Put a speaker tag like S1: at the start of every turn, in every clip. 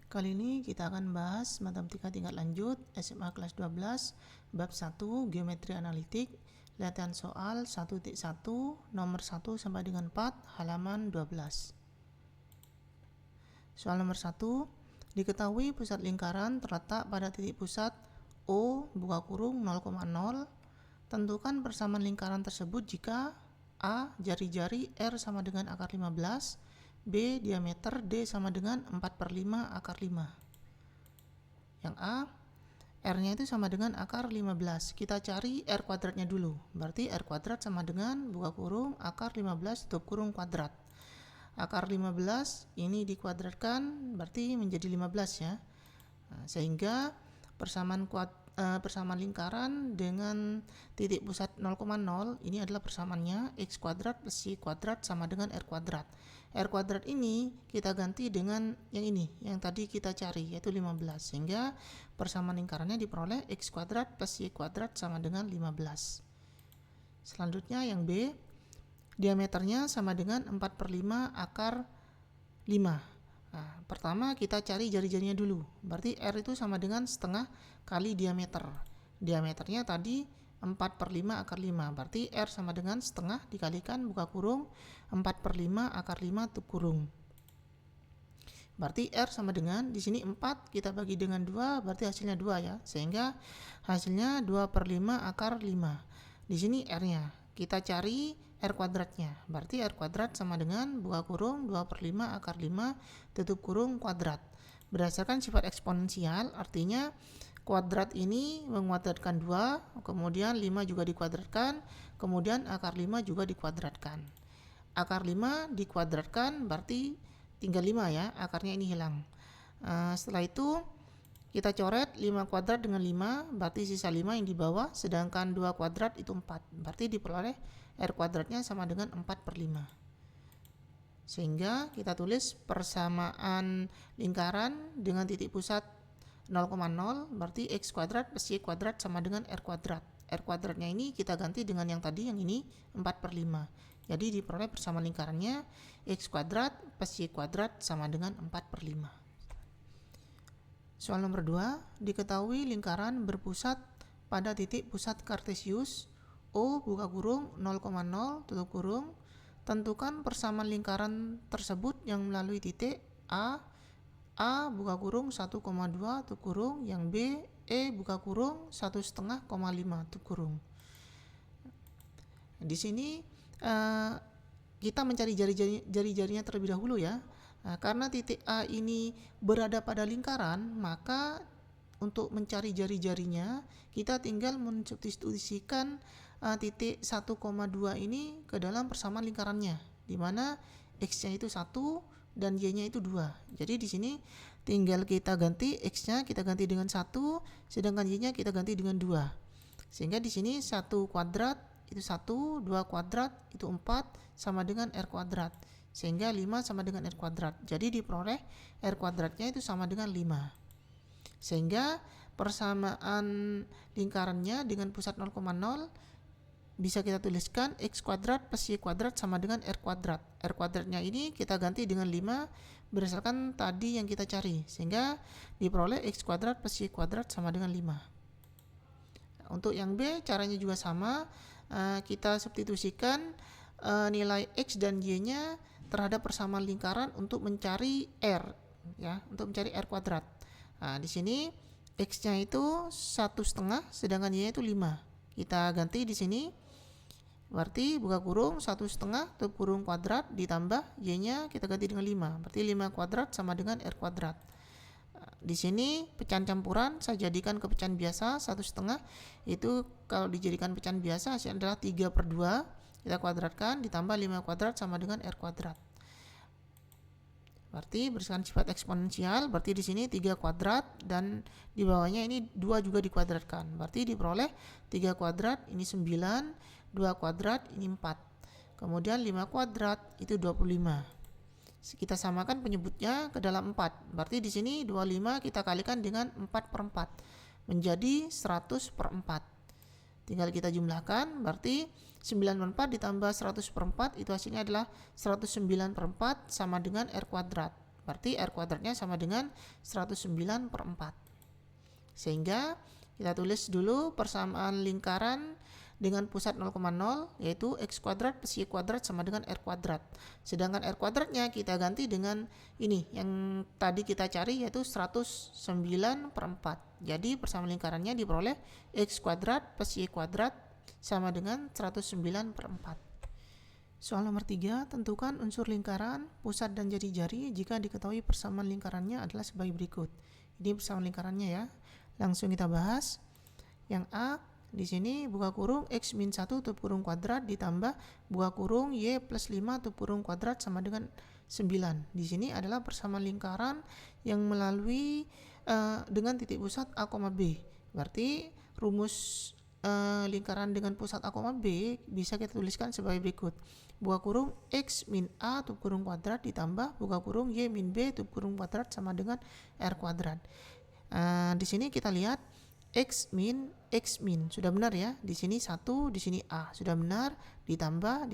S1: Kali ini kita akan bahas matematika tingkat lanjut SMA kelas 12 bab 1 geometri analitik, latihan soal 1.1 nomor 1 sampai dengan 4 halaman 12. Soal nomor 1, diketahui pusat lingkaran terletak pada titik pusat O buka kurung 0,0. Tentukan persamaan lingkaran tersebut jika A. Jari-jari R sama dengan akar 15, B. Diameter D sama dengan 4/5 akar 5. Yang A, R-nya itu sama dengan akar 15. Kita cari R kuadratnya dulu. Berarti R kuadrat sama dengan buka kurung akar 15 tutup kurung kuadrat. Akar 15 ini dikuadratkan berarti menjadi 15 ya. Sehingga persamaan lingkaran dengan titik pusat 0,0 ini adalah persamaannya x kuadrat plus y kuadrat sama dengan r kuadrat. R kuadrat ini kita ganti dengan yang ini, yang tadi kita cari, yaitu 15. Sehingga persamaan lingkarannya diperoleh x kuadrat plus y kuadrat sama dengan 15. Selanjutnya yang B, diameternya sama dengan 4/5 akar 5. Nah, pertama kita cari jari-jarinya dulu. Berarti R itu sama dengan setengah kali diameter. Diameternya tadi 4/5 akar 5. Berarti R sama dengan setengah dikalikan buka kurung 4/5 akar 5 tutup kurung. Berarti R sama dengan, di sini 4 kita bagi dengan 2, berarti hasilnya 2 ya. Sehingga hasilnya 2/5 akar 5. Di sini R-nya. Kita cari R kuadratnya. Berarti R kuadrat sama dengan buka kurung 2/5 akar 5 tutup kurung kuadrat. Berdasarkan sifat eksponensial, artinya kuadrat ini menguadratkan 2, kemudian 5 juga dikuadratkan, kemudian akar 5 juga dikuadratkan. Akar 5 dikuadratkan berarti tinggal 5 ya, akarnya ini hilang. Setelah itu kita coret 5 kuadrat dengan 5, berarti sisa 5 yang di bawah, sedangkan 2 kuadrat itu 4. Berarti diperoleh R kuadratnya sama dengan 4/5. Sehingga kita tulis persamaan lingkaran dengan titik pusat 0,0, berarti x kuadrat plus y kuadrat sama dengan R kuadrat. R kuadratnya ini kita ganti dengan yang tadi, yang ini 4/5. Jadi diperoleh persamaan lingkarannya x kuadrat plus y kuadrat sama dengan 4/5. Soal nomor 2, diketahui lingkaran berpusat pada titik pusat kartesius O buka kurung 0,0 tutup kurung. Tentukan persamaan lingkaran tersebut yang melalui titik A buka kurung 1,2 tutup kurung, yang B E buka kurung 1,5 tutup kurung. Di sini kita mencari jari-jarinya terlebih dahulu ya. Karena titik A ini berada pada lingkaran, maka untuk mencari jari-jarinya kita tinggal mensubstitusikan titik 1,2 ini ke dalam persamaan lingkarannya, di mana x-nya itu 1 dan y-nya itu 2. Jadi di sini tinggal kita ganti x-nya kita ganti dengan 1, sedangkan y-nya kita ganti dengan 2. Sehingga di sini 1 kuadrat itu 1, 2 kuadrat itu 4 sama dengan r kuadrat. Sehingga 5 sama dengan r kuadrat. Jadi diperoleh r kuadratnya itu sama dengan 5. Sehingga persamaan lingkarannya dengan pusat 0,0 bisa kita tuliskan x kuadrat plus y kuadrat sama dengan r kuadrat. R kuadratnya ini kita ganti dengan 5 berdasarkan tadi yang kita cari. Sehingga diperoleh x kuadrat plus y kuadrat sama dengan 5. Untuk yang B caranya juga sama. Kita substitusikan nilai x dan y-nya terhadap persamaan lingkaran untuk mencari r ya, untuk mencari r kuadrat. Di sini x-nya itu 1,5 sedangkan y-nya itu 5. Kita ganti di sini. Berarti buka kurung 1,5 tutup kurung kuadrat ditambah y-nya kita ganti dengan 5. Berarti 5 kuadrat sama dengan r kuadrat. Di sini pecahan campuran saya jadikan ke pecahan biasa 1,5. Itu kalau dijadikan pecahan biasa hasilnya adalah 3/2. Kita kuadratkan ditambah 5 kuadrat sama dengan r kuadrat. Berarti berdasarkan sifat eksponensial, berarti di sini 3 kuadrat dan di bawahnya ini 2 juga dikuadratkan. Berarti diperoleh 3 kuadrat ini 9, 2 kuadrat ini 4. Kemudian 5 kuadrat itu 25. Kita samakan penyebutnya ke dalam 4. Berarti di sini 25 kita kalikan dengan 4/4 menjadi 100/4. Tinggal kita jumlahkan, berarti 9/4 ditambah 100/4 itu hasilnya adalah 109/4 sama dengan r kuadrat. Berarti R kuadratnya sama dengan 109 per 4. Sehingga kita tulis dulu persamaan lingkaran dengan pusat 0,0, yaitu X kuadrat plus Y kuadrat sama dengan R kuadrat. Sedangkan R kuadratnya kita ganti dengan ini yang tadi kita cari, yaitu 109 per 4. Jadi persamaan lingkarannya diperoleh X kuadrat plus Y kuadrat sama dengan 109 per 4. Soal nomor 3, tentukan unsur lingkaran, pusat dan jari-jari jika diketahui persamaan lingkarannya adalah sebagai berikut. Ini persamaan lingkarannya ya. Langsung kita bahas. Yang A, di sini buka kurung X min 1 tutup kurung kuadrat ditambah buka kurung Y plus 5 tutup kurung kuadrat sama dengan 9. Di sini adalah persamaan lingkaran yang melalui dengan titik pusat A, B. Berarti rumus lingkaran dengan pusat A, B bisa kita tuliskan sebagai berikut. Buka kurung X min A tutup kurung kuadrat ditambah buka kurung Y min B tutup kurung kuadrat sama dengan R kuadrat. Di sini kita lihat X min sudah benar ya. Di sini 1, di sini A sudah benar, ditambah,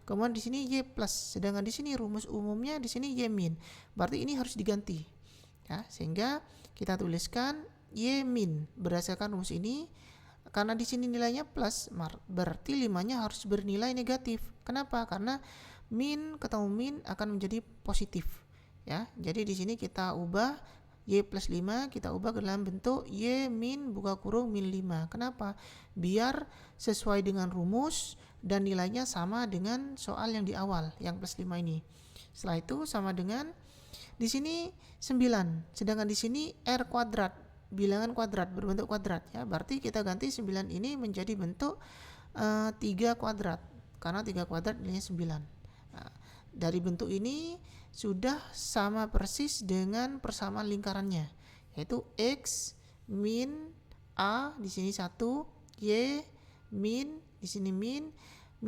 S1: kemudian di sini Y plus. Sedangkan di sini rumus umumnya di sini Y min. Berarti ini harus diganti. Ya, sehingga kita tuliskan Y min berdasarkan rumus ini. Karena di sini nilainya plus, berarti 5-nya harus bernilai negatif. Kenapa? Karena min ketemu min akan menjadi positif. Ya, jadi di sini kita ubah Y plus 5 kita ubah ke dalam bentuk Y min buka kurung min 5. Kenapa? Biar sesuai dengan rumus dan nilainya sama dengan soal yang di awal, yang plus 5 ini. Setelah itu sama dengan di sini 9. Sedangkan di sini R kuadrat, bilangan kuadrat berbentuk kuadrat ya. Berarti kita ganti 9 ini menjadi bentuk 3 kuadrat. Karena 3 kuadrat nilainya 9. Nah, dari bentuk ini sudah sama persis dengan persamaan lingkarannya, yaitu X min A di sini 1, Y min di sini min 5,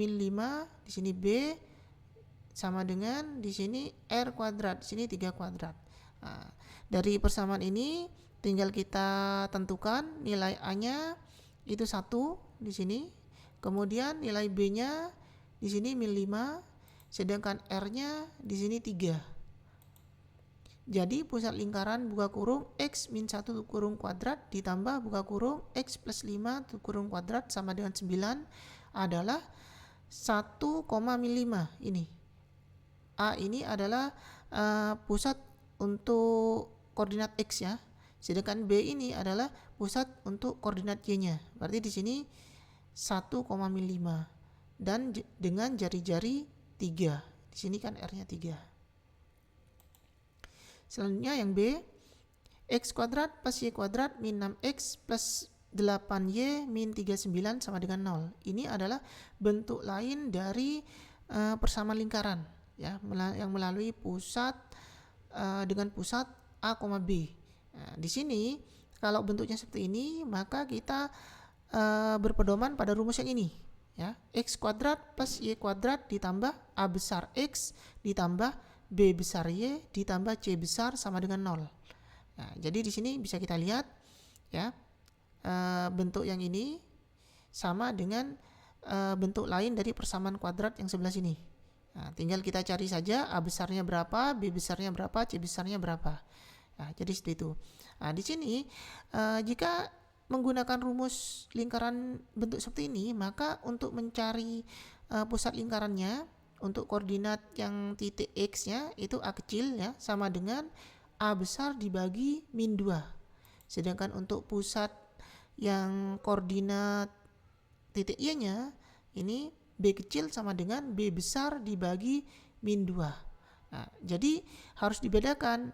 S1: di sini B sama dengan di sini R kuadrat, di sini 3 kuadrat. Nah, dari persamaan ini tinggal kita tentukan nilai A-nya itu 1 di sini, kemudian nilai B-nya di sini min 5. Sedangkan R-nya di sini 3. Jadi pusat lingkaran buka kurung X min 1 tutup kurung kuadrat ditambah buka kurung X plus 5 tutup kurung kuadrat sama dengan 9 adalah 1, min 5 ini. A ini adalah pusat untuk koordinat X ya. Sedangkan B ini adalah pusat untuk koordinat Y-nya. Berarti di sini 1, min 5 dan dengan jari-jari 3. Di sini kan R-nya 3. Selanjutnya yang B, X kuadrat plus Y kuadrat min 6X plus 8Y min 39 sama dengan 0. Ini adalah bentuk lain dari persamaan lingkaran ya, yang melalui pusat dengan pusat A, B. Nah, di sini kalau bentuknya seperti ini, maka kita berpedoman pada rumus yang ini. Ya, X kuadrat plus Y kuadrat ditambah A besar X ditambah B besar Y ditambah C besar sama dengan 0. Nah, jadi di sini bisa kita lihat ya, bentuk yang ini sama dengan bentuk lain dari persamaan kuadrat yang sebelah sini. Nah, tinggal kita cari saja A besarnya berapa, B besarnya berapa, C besarnya berapa. Nah, jadi seperti itu. Nah, di sini jika menggunakan rumus lingkaran bentuk seperti ini, maka untuk mencari pusat lingkarannya untuk koordinat yang titik X-nya itu A kecil ya, sama dengan A besar dibagi min 2. Sedangkan untuk pusat yang koordinat titik Y-nya ini B kecil sama dengan B besar dibagi min 2. Nah, jadi harus dibedakan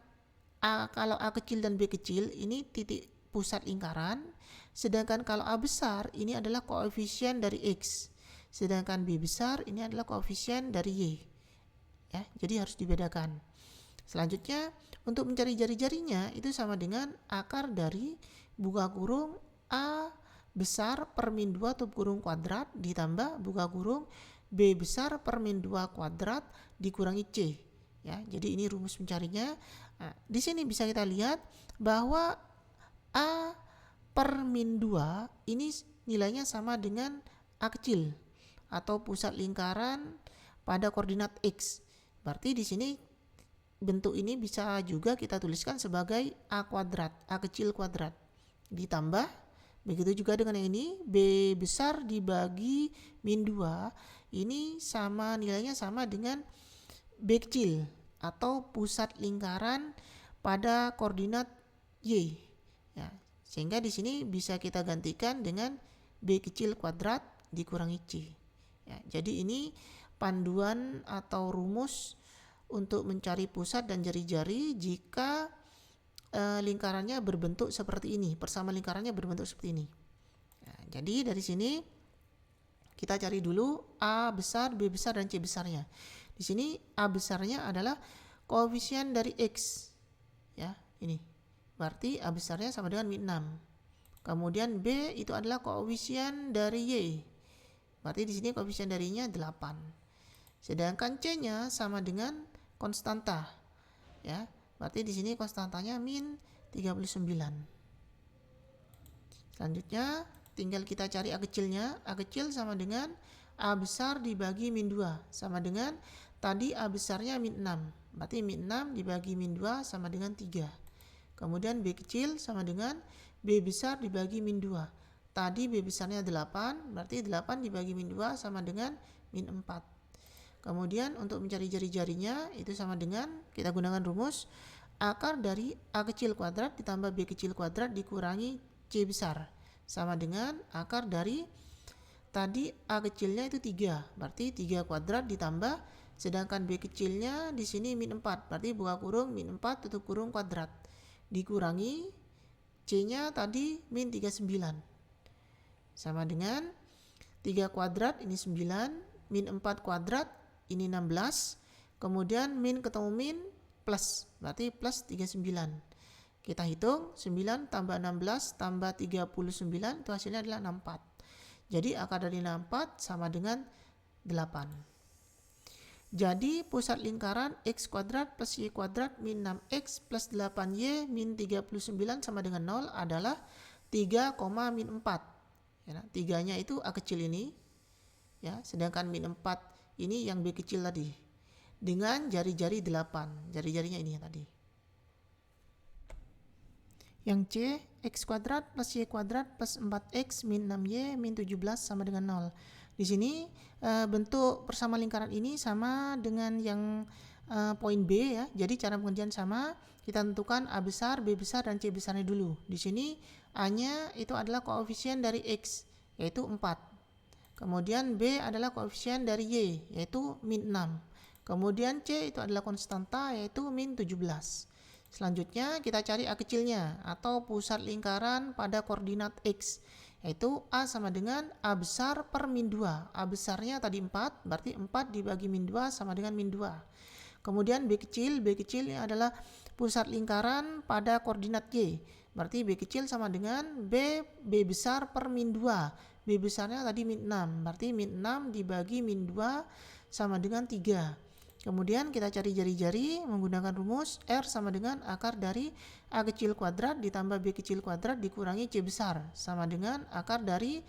S1: kalau A kecil dan B kecil ini titik pusat lingkaran, sedangkan kalau A besar ini adalah koefisien dari X, sedangkan B besar ini adalah koefisien dari Y ya, jadi harus dibedakan. Selanjutnya untuk mencari jari-jarinya itu sama dengan akar dari buka kurung A besar per min 2 tutup kurung kuadrat ditambah buka kurung B besar per min 2 kuadrat dikurangi C ya, jadi ini rumus mencarinya. Nah, di sini bisa kita lihat bahwa A per min 2 ini nilainya sama dengan A kecil atau pusat lingkaran pada koordinat X. Berarti di sini bentuk ini bisa juga kita tuliskan sebagai A kuadrat, A kecil kuadrat. Ditambah, begitu juga dengan yang ini, B besar dibagi min 2, ini sama nilainya sama dengan B kecil atau pusat lingkaran pada koordinat Y. Ya, sehingga di sini bisa kita gantikan dengan B kecil kuadrat dikurangi C. Ya, jadi ini panduan atau rumus untuk mencari pusat dan jari-jari jika lingkarannya berbentuk seperti ini, persamaan lingkarannya berbentuk seperti ini. Nah, jadi dari sini kita cari dulu A besar, B besar, dan C besarnya. Di sini A besarnya adalah koefisien dari X, ya ini. Berarti A besarnya sama dengan min 6. Kemudian B itu adalah koefisien dari Y. Berarti di sini koefisien darinya 8. Sedangkan C-nya sama dengan konstanta, ya. Berarti di sini konstantanya min 39. Selanjutnya tinggal kita cari A kecilnya. A kecil sama dengan A besar dibagi min 2, sama dengan tadi A besarnya min 6. Berarti min 6 dibagi min 2 sama dengan 3. Kemudian B kecil sama dengan B besar dibagi min 2. Tadi B besarnya 8, berarti 8 dibagi min 2 sama dengan min 4. Kemudian untuk mencari jari-jarinya itu sama dengan kita gunakan rumus akar dari A kecil kuadrat ditambah B kecil kuadrat dikurangi C besar, sama dengan akar dari tadi A kecilnya itu 3, berarti 3 kuadrat ditambah, sedangkan B kecilnya di sini min 4, berarti buka kurung min 4 tutup kurung kuadrat, dikurangi C-nya tadi min 39, sama dengan 3 kuadrat ini 9, min 4 kuadrat ini 16, kemudian min ketemu min plus, berarti plus 39. Kita hitung 9 tambah 16 tambah 39 itu hasilnya adalah 64. Jadi akar dari 64 sama dengan 8. Jadi pusat lingkaran X kuadrat plus Y kuadrat min 6X plus 8Y min 39 sama dengan 0 adalah 3, min 4. Ya, 3-nya itu A kecil ini, ya, sedangkan min 4 ini yang B kecil tadi dengan jari-jari 8, jari-jarinya ini tadi. Yang C, X kuadrat plus Y kuadrat plus 4X min 6Y min 17 sama dengan 0. Di sini bentuk persamaan lingkaran ini sama dengan yang poin B, ya. Jadi cara pengerjaan sama, kita tentukan A besar, B besar, dan C besarnya dulu. Di sini A-nya itu adalah koefisien dari X, yaitu 4. Kemudian B adalah koefisien dari Y, yaitu min 6. Kemudian C itu adalah konstanta, yaitu min 17. Selanjutnya kita cari A kecilnya atau pusat lingkaran pada koordinat X, yaitu A sama dengan A besar per min 2. A besarnya tadi 4, berarti 4 dibagi min 2 sama dengan min 2. Kemudian B kecil ini adalah pusat lingkaran pada koordinat Y. Berarti B kecil sama dengan B besar per min 2. B besarnya tadi min 6, berarti min 6 dibagi min 2 sama dengan 3. Kemudian kita cari jari-jari menggunakan rumus R sama dengan akar dari A kecil kuadrat ditambah B kecil kuadrat dikurangi C besar, sama dengan akar dari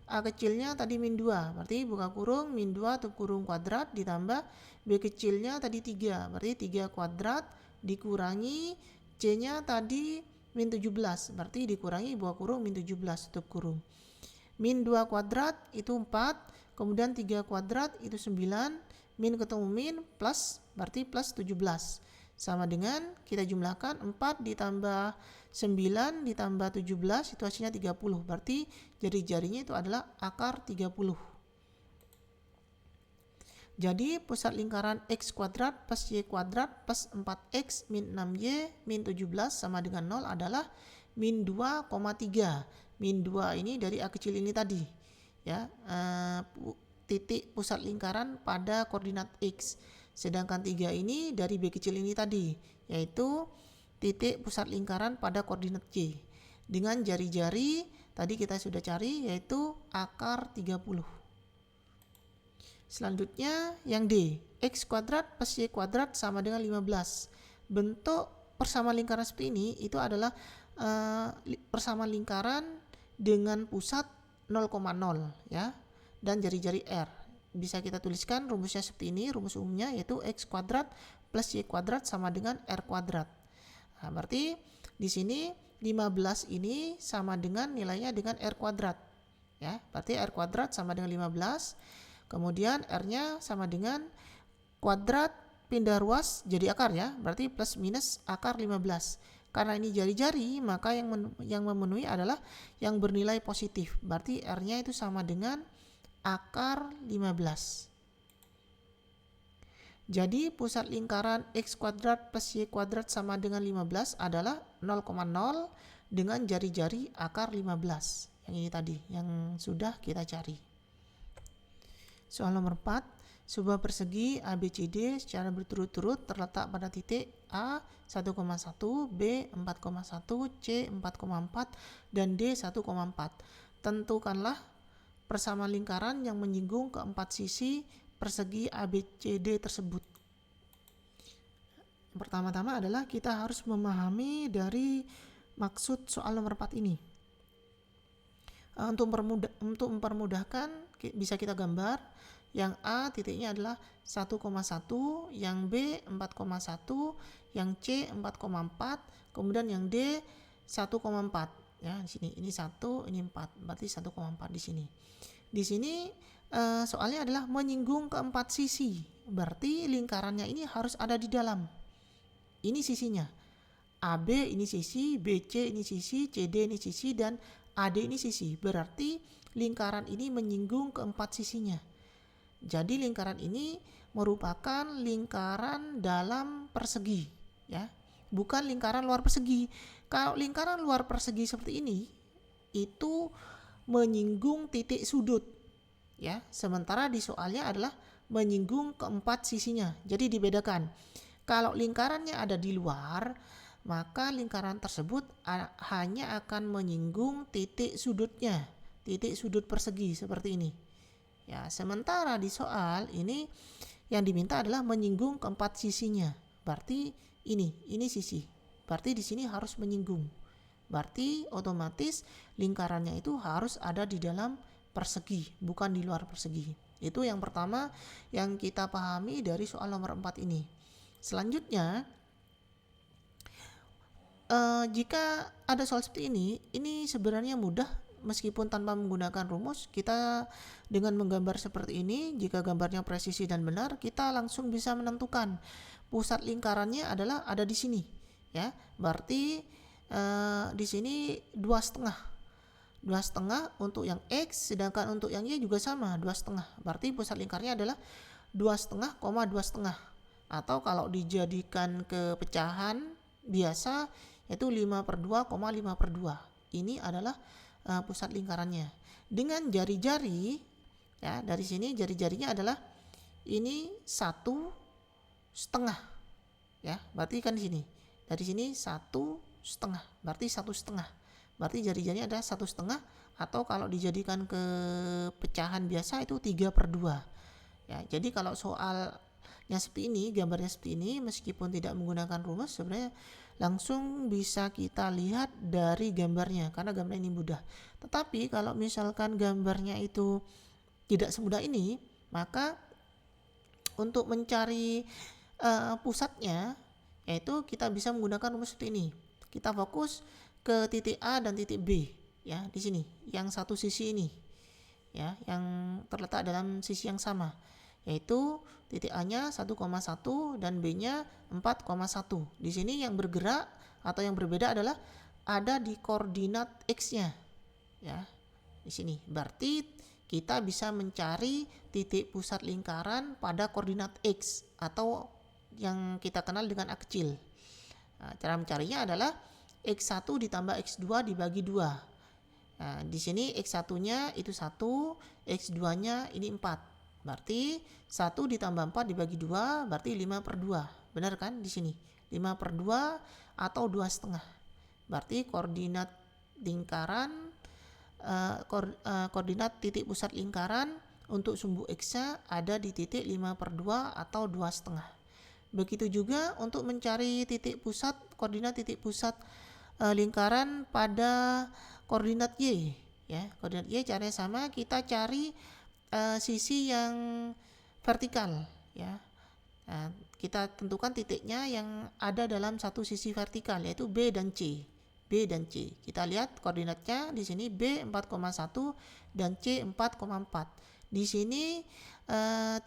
S1: A kecilnya tadi min 2, berarti buka kurung min 2 tutup kurung kuadrat ditambah B kecilnya tadi 3, berarti 3 kuadrat dikurangi C-nya tadi min 17, berarti dikurangi buka kurung min 17 tutup kurung. Min 2 kuadrat itu 4, kemudian 3 kuadrat itu 9, min ketemu min plus, berarti plus 17. Sama dengan kita jumlahkan 4 ditambah 9 ditambah 17 itu hasilnya 30, berarti jari-jarinya itu adalah akar 30. Jadi pusat lingkaran X kuadrat plus Y kuadrat plus 4X min 6Y min 17 sama dengan 0 adalah min 2,3. Min 2 ini dari A kecil ini tadi, ya, titik pusat lingkaran pada koordinat X. Sedangkan 3 ini dari B kecil ini tadi, yaitu titik pusat lingkaran pada koordinat Y. Dengan jari-jari tadi kita sudah cari, yaitu akar 30. Selanjutnya yang D, X kuadrat plus Y kuadrat sama dengan 15. Bentuk persamaan lingkaran seperti ini itu adalah persamaan lingkaran dengan pusat 0,0, ya, dan jari-jari R. Bisa kita tuliskan rumusnya seperti ini, rumus umumnya yaitu X kuadrat plus Y kuadrat sama dengan R kuadrat. Nah, berarti di sini 15 ini sama dengan nilainya dengan R kuadrat. Ya, berarti R kuadrat sama dengan 15. Kemudian R-nya sama dengan kuadrat pindah ruas jadi akar ya. Berarti plus minus akar 15. Karena ini jari-jari, maka yang memenuhi adalah yang bernilai positif. Berarti R-nya itu sama dengan akar 15. Jadi pusat lingkaran X kuadrat plus Y kuadrat sama dengan 15 adalah 0,0 dengan jari-jari akar 15. Yang ini tadi, yang sudah kita cari. Soal nomor 4, sebuah persegi ABCD secara berturut-turut terletak pada titik A 1,1, B 4,1, C 4,4, dan D 1,4. Tentukanlah persamaan lingkaran yang menyinggung keempat sisi persegi ABCD tersebut. Pertama-tama adalah kita harus memahami dari maksud soal nomor 4 ini. Untuk mempermudahkan bisa kita gambar. Yang A titiknya adalah 1,1, yang B 4,1, yang C 4,4, kemudian yang D 1,4. Ya, di sini ini 1, ini 4, berarti 1,4 di sini. Di sini soalnya adalah menyinggung keempat sisi. Berarti lingkarannya ini harus ada di dalam. Ini sisinya. AB ini sisi, BC ini sisi, CD ini sisi, dan AD ini sisi. Berarti lingkaran ini menyinggung keempat sisinya. Jadi lingkaran ini merupakan lingkaran dalam persegi, ya, bukan lingkaran luar persegi. Kalau lingkaran luar persegi seperti ini, itu menyinggung titik sudut, ya. Sementara di soalnya adalah menyinggung keempat sisinya. Jadi dibedakan. Kalau lingkarannya ada di luar, maka lingkaran tersebut hanya akan menyinggung titik sudutnya, titik sudut persegi seperti ini. Ya, sementara di soal ini yang diminta adalah menyinggung keempat sisinya. Berarti ini sisi. Berarti di sini harus menyinggung. Berarti otomatis lingkarannya itu harus ada di dalam persegi, bukan di luar persegi. Itu yang pertama yang kita pahami dari soal nomor 4 ini. Selanjutnya, jika ada soal seperti ini sebenarnya mudah. Meskipun tanpa menggunakan rumus, kita dengan menggambar seperti ini, jika gambarnya presisi dan benar, kita langsung bisa menentukan pusat lingkarannya adalah ada di sini, ya. Berarti di sini 2,5 untuk yang X, sedangkan untuk yang Y juga sama 2,5. Berarti pusat lingkarnya adalah 2,5, 2,5. Atau kalau dijadikan ke pecahan biasa yaitu 5/2, 5/2. Ini adalah pusat lingkarannya. Dengan jari-jari, ya, dari sini jari-jarinya adalah ini 1,5, ya. Berarti kan di sini. Dari sini 1,5, berarti 1,5. Berarti jari-jarinya ada 1,5, atau kalau dijadikan ke pecahan biasa itu 3/2. Ya, jadi kalau soalnya seperti ini, gambarnya seperti ini, meskipun tidak menggunakan rumus, sebenarnya langsung bisa kita lihat dari gambarnya karena gambar ini mudah. Tetapi kalau misalkan gambarnya itu tidak semudah ini, maka untuk mencari pusatnya, yaitu kita bisa menggunakan rumus seperti ini. Kita fokus ke titik A dan titik B, ya, di sini, yang satu sisi ini, ya, yang terletak dalam sisi yang sama, yaitu titik A-nya 1,1 dan B-nya 4,1. Di sini yang bergerak atau yang berbeda adalah ada di koordinat X-nya, ya, di sini. Berarti kita bisa mencari titik pusat lingkaran pada koordinat X atau yang kita kenal dengan A kecil. Nah, cara mencarinya adalah X1 ditambah X2 dibagi 2. Nah, di sini X1-nya itu 1, X2-nya ini 4. Berarti 1 ditambah 4 dibagi 2 berarti 5/2. Benar kan di sini? 5/2 atau 2,5. Berarti koordinat lingkaran, koordinat titik pusat lingkaran untuk sumbu X-nya ada di titik 5/2 atau 2,5. Begitu juga untuk mencari titik pusat, koordinat titik pusat lingkaran pada koordinat Y, ya. Koordinat Y caranya sama, kita cari sisi yang vertikal, ya. Nah, kita tentukan titiknya yang ada dalam satu sisi vertikal, yaitu B dan C. B dan C. Kita lihat koordinatnya di sini B 4,1 dan C 4,4. Di sini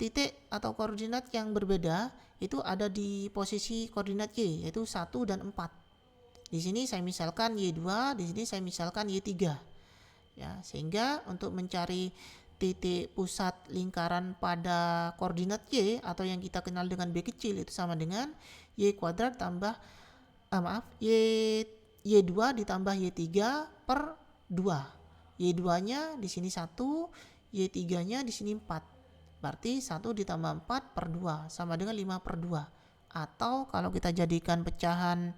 S1: titik atau koordinat yang berbeda itu ada di posisi koordinat Y, yaitu 1 dan 4. Di sini saya misalkan Y2, di sini saya misalkan Y3. Ya, sehingga untuk mencari titik pusat lingkaran pada koordinat Y atau yang kita kenal dengan B kecil itu sama dengan Y kuadrat tambah Y2 ditambah Y3 per 2. Y2 nya di sini 1, Y3 nya di sini 4. Berarti 1 ditambah 4 per 2 sama dengan 5 per 2. Atau kalau kita jadikan pecahan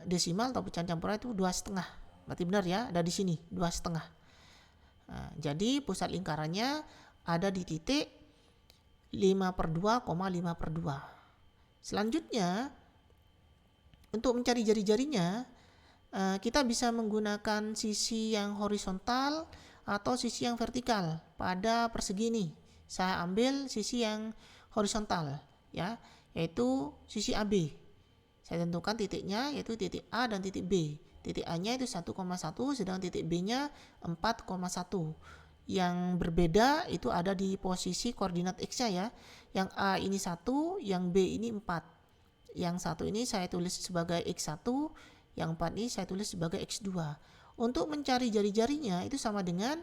S1: desimal atau pecahan campuran itu 2,5. Berarti benar ya, ada di sini 2,5. Nah, jadi pusat lingkarannya ada di titik 5 per 2, 5 per 2. Selanjutnya, untuk mencari jari-jarinya, kita bisa menggunakan sisi yang horizontal atau sisi yang vertikal pada persegi ini. Saya ambil sisi yang horizontal, ya, yaitu sisi AB. Saya tentukan titiknya yaitu titik A dan titik B. Titik A-nya itu 1,1, sedangkan titik B-nya 4,1. Yang berbeda itu ada di posisi koordinat X-nya ya. Yang A ini 1, yang B ini 4. Yang 1 ini saya tulis sebagai X1, yang 4 ini saya tulis sebagai X2. Untuk mencari jari-jarinya itu sama dengan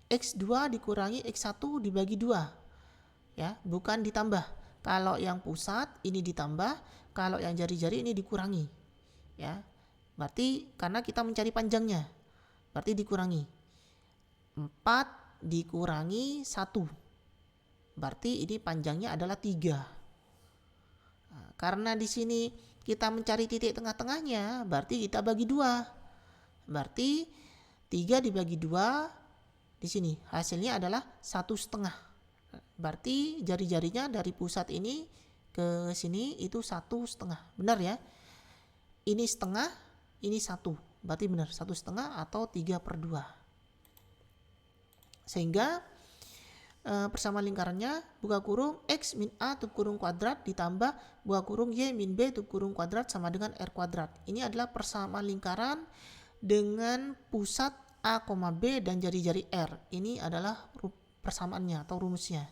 S1: X2 dikurangi X1 dibagi 2. Ya, bukan ditambah. Kalau yang pusat ini ditambah, kalau yang jari-jari ini dikurangi. Ya. Berarti karena kita mencari panjangnya, berarti dikurangi 4 dikurangi 1, berarti ini panjangnya adalah 3. Nah, karena di sini kita mencari titik tengah-tengahnya, berarti kita bagi 2, berarti 3 dibagi 2 di sini hasilnya adalah 1,5. Berarti jari-jarinya dari pusat ini ke sini itu 1,5. Benar ya, ini setengah, ini 1, berarti benar 1,5 atau 3 per 2. Sehingga persamaan lingkarannya buka kurung X min A tutup kurung kuadrat ditambah buka kurung Y min B tutup kurung kuadrat sama dengan R kuadrat. Ini adalah persamaan lingkaran dengan pusat A, B dan jari-jari R. Ini adalah persamaannya atau rumusnya.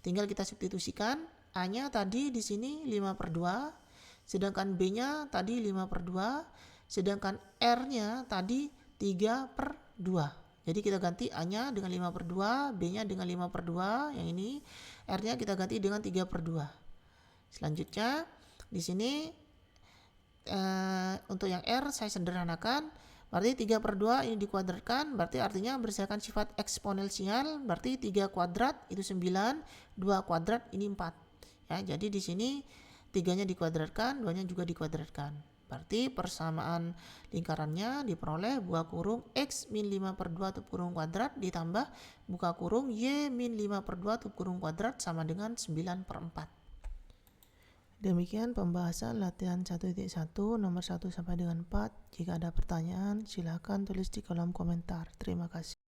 S1: Tinggal kita substitusikan. A-nya tadi di sini 5 per 2, sedangkan B-nya tadi 5 per 2, sedangkan R-nya tadi 3 per 2. Jadi kita ganti A-nya dengan 5 per 2, B-nya dengan 5 per 2, yang ini R-nya kita ganti dengan 3 per 2. Selanjutnya di sini untuk yang R saya sederhanakan, berarti 3 per 2 ini dikuadratkan, berarti artinya berdasarkan sifat eksponensial, berarti 3 kuadrat itu 9, 2 kuadrat ini 4. Ya, jadi di sini 3-nya dikuadratkan, 2-nya juga dikuadratkan. Berarti persamaan lingkarannya diperoleh buka kurung X min 5 per 2 tutup kurung kuadrat ditambah buka kurung Y min 5 per 2 tutup kurung kuadrat sama dengan 9 per 4. Demikian pembahasan latihan 1.1 nomor 1 sampai dengan 4. Jika ada pertanyaan, silakan tulis di kolom komentar. Terima kasih.